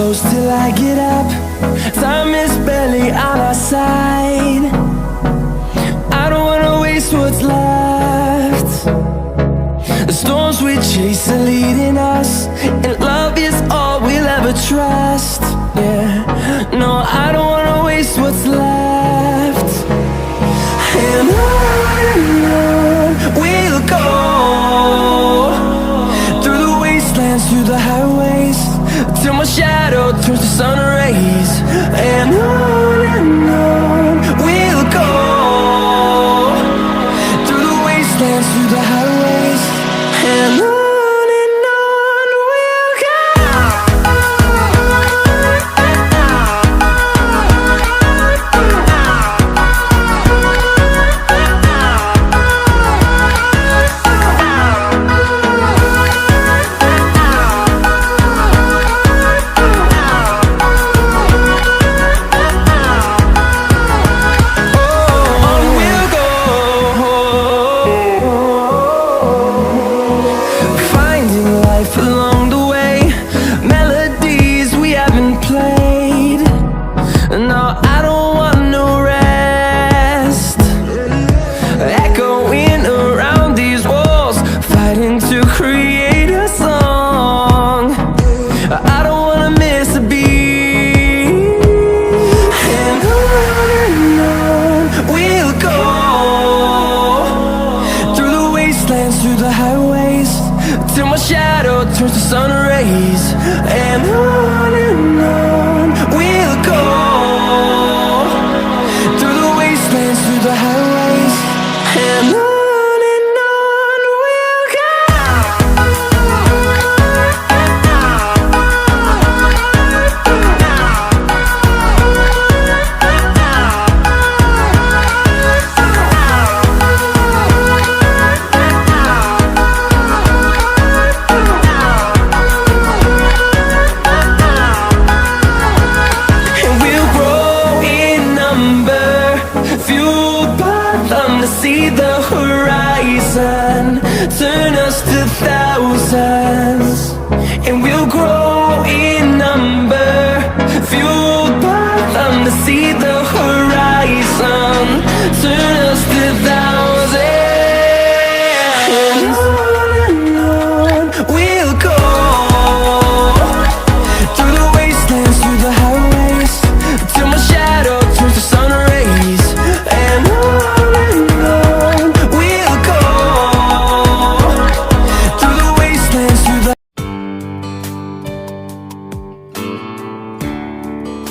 close till I get up. Time is barely on our side. I don't wanna waste what's left. The storms we chase are leading us, and love is all we'll ever trust. Yeah, no, I don't wanna waste what's left. And on we'll go, through the wastelands, through the highways, till my shadow turns to sun rays. And on we'll go, through the wastelands, through the highways, and on. Turns to sun rays, and on we'll go, through the wastelands, through the highways, and on we'll go. See the horizon, turn us to thousands, and we'll grow